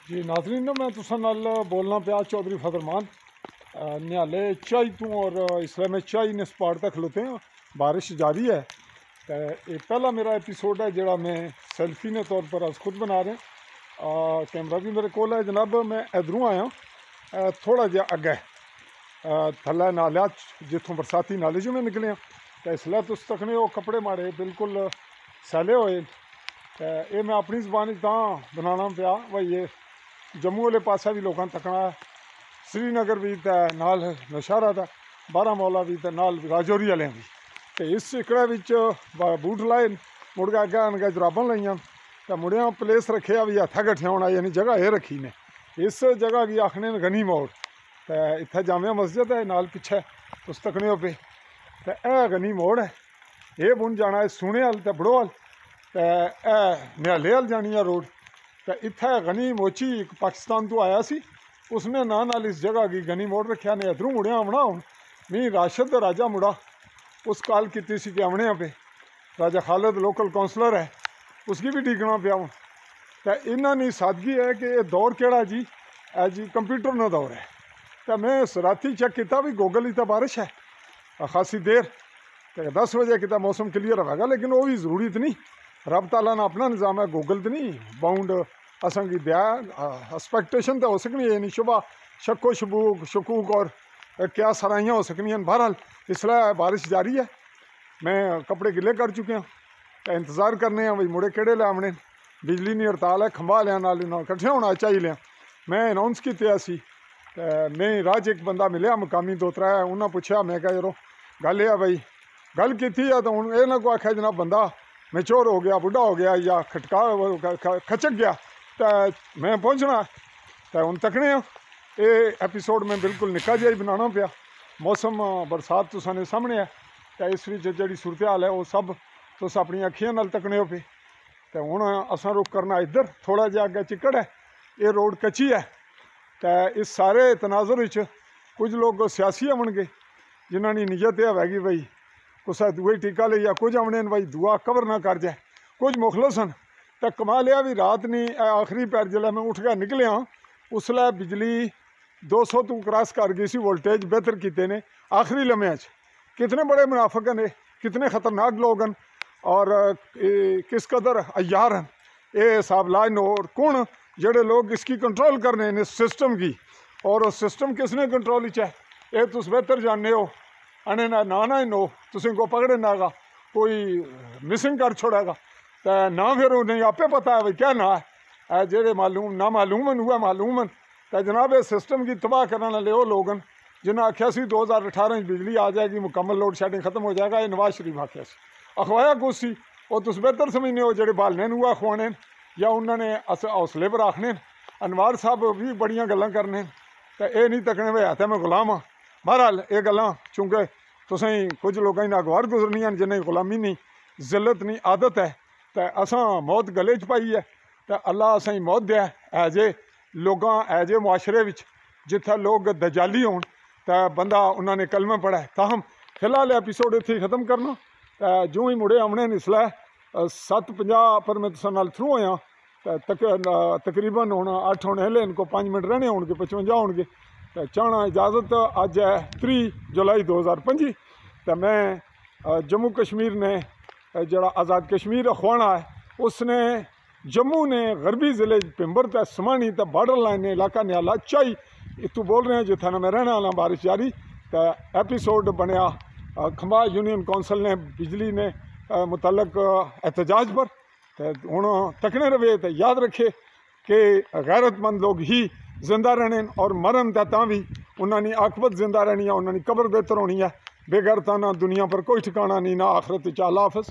जी नाजरीन, मैं तुसां नाल बोलना पाया चौधरी फजलरहमान निहाले चाई तू और इसलिए मैं चाई ने स्पॉट तक खलोते हैं। बारिश जारी है तो ये पहला मेरा एपिसोड है जोड़ा मैं सेल्फी ने तौर पर अस खुद बना रहे हैं। कैमरा भी मेरे को है जनाब। मैं इधरों आया थोड़ा जहा अगे थल्लै नाले जितों बरसाती नाले जो मैं निकले तो इसलिए तुस तकने वो कपड़े माड़े बिल्कुल सैले होए। ये मैं अपनी जबान तां बनाना पाया भाई ये जम्मू वाले पासा भी लोगों तकना है, श्रीनगर भी तो नाल नौशहरा था, बारामूला भी तो नाल राजौरी वाले भी। तो इस इकड़े बूट लाए मुड़ के अगे आन के जुराबां लाइया तो मुड़िया प्लेस रखे भी हत्था गठिया होना यानी जगह ये रखी ने। इस जगह की आखने गनी मोड़ तो इत्थे जामिया मस्जिद है नाल पिछे उस तकने पे तो यह गनी मोड़ है। ये बुन जाना है सूने वाल तो बड़ोवाल तो निहाले वाल जानी है रोड। तो इत्थे गनी मोची एक पाकिस्तान तो आया सी उसने नाल इस जगह की गनी मोड़ रखा ने। इधरों मुड़िया आना हूँ मी राशिद राजा मुड़ा उस कॉल की सी कि आने पे राजा खालिद लोकल काउंसलर है उसकी भी ढीकना पिया हूँ। तो इन्होंने सादगी है कि ये दौर केड़ा जी जी कंप्यूटर ना दौर है। तो मैं राती चेक किया भी गूगल ही तो बारिश है खासी देर तो 10 बजे किता मौसम क्लीयर होगा, लेकिन वो भी जरूरी तो नहीं। रब ताला ने अपना निज़ाम है, गूगल तो नहीं बाउंड असन की दिया एक्सपेक्टेशन तो हो सकनी है नहीं शुबा शक्को शकूक और क्या सराइयाँ हो सकनी। बहरहाल इसलिए बारिश जारी है। मैं कपड़े गिले कर चुके हैं तो इंतज़ार करने हैं भाई मुड़े केड़े ले आने। बिजली नहीं हड़ताल है, खंभा लिया नाल कट्ठे होना चाहिए लिया। मैं अनाउंस किया सी मैं राज एक बंदा मिले मुकामी 2-3 उन्हें पूछा मैं क्या जरो गल है भाई गल की है तो हूँ ये ना को आख्या जनाब बंदा मैच्योर हो गया बुढ़ा हो गया या खटका खचक गया तो मैं पहुँचना तो हूँ तकने ये एपीसोड में बिल्कुल निक्का जिहा ही बनाना पाया। मौसम बरसात तुसाने सामने है तो इस जी सूरत हाल है वो सब तुस अपनी अखियां नाल तकने हो पे। तो हूँ असा रुख करना इधर थोड़ा जहा अगे चिक्कड़ है, ये रोड कच्ची है। तो इस सारे तनाजुर कुछ लोग सियासी आने जिन्होंने नीयत यह हैगी भाई कुछ दुए टीका ले या कुछ आने भाई दुआ कवर ना कर जाए। कुछ मुखलस हैं तो कमा लिया भी रात नहीं आखिरी पैर जल्द मैं उठ के निकलिया उसलै बिजली 200 तू क्रॉस कर गई सी। वोल्टेज बेहतर किए ने आखिरी लम्हे कितने बड़े मुनाफिक ने, कितने खतरनाक लोग हैं और किस कदर अयार हैं ये हिसाब ला नो। और कौन जेडे लोग इसकी कंट्रोल करने ने सिस्टम की और सिस्टम किसने कंट्रोल है ये तुस बेहतर जानने हो। अने ना ना ही नो तुम को पकड़े नागा कोई मिसिंग कर छोड़ेगा तो ना फिर उन्हें आपे पता है भाई क्या ना है जेडे मालूम ना मालूम है हुआ मालूम है। तो जनाब ये सिस्टम की तबाह करने वाले वो लोग हैं जिन्हें आख्या सी 2018 बिजली आ जाएगी मुकम्मल लोड शेडिंग खत्म हो जाएगा। ये नवाज शरीफ आख्या सी अखवाया कुछ सी वो तुस बेहतर समझने हो जेडे बालने हुआ अखवाने या उन्होंने अस हौसले पर आखने। अनवार साहब भी बड़िया गल्लां करने तो ये नहीं तकने वे है मैं गुलाम हाँ। बहरहाल ये गल्लां चूंकि तुसें कुछ लोगों ने अगवार गुजरनियां जिन्हें गुलामी नहीं जिल्लत नहीं आदत है तो असा मौत गले च पाई है। तो अल्लाह असें मौत दिया एज ए लोगों एज ए मुआशरे जिथे लोग दजाली होन तो बंदा उन्होंने कलमा पढ़ा है। ताहम फिलहाल एपीसोड इत्थे खत्म करना। जो ही मुड़े आने इसलै 7:50 पर मैं तुसां नाल थ्रू होया तकरीबन हूँ 8 होने हले इनको 5 मिनट रहने होंगे 55 होंगे। तो चाहना इजाज़त अज है 3 जुलाई 2025। तो मैं जम्मू कश्मीर ने जड़ा आज़ाद कश्मीर अखवाना है उसने जम्मू ने गरबी ज़िले पिंबर तो समानी तो बार्डर लाइन इलाका न्याला चाई इतू बोल रहे हैं जिथे ना मैं रहने वाला बारिश जारी। तो एपीसोड बनया खंबा यूनियन कौंसल ने बिजली ने मुतलक एहतजाज पर। तो हूँ तकने रवे तो याद रखे कि गैरतमंद लोग ही जिंदा रहने और मरन तो भी उन्होंने आकबत जिंदा रहनी है, उन्होंने कबर बेहतर होनी है। बेगैरता ना दुनिया पर कोई ठिकाना नहीं ना आखरत। अल्लाह हाफ़िज़।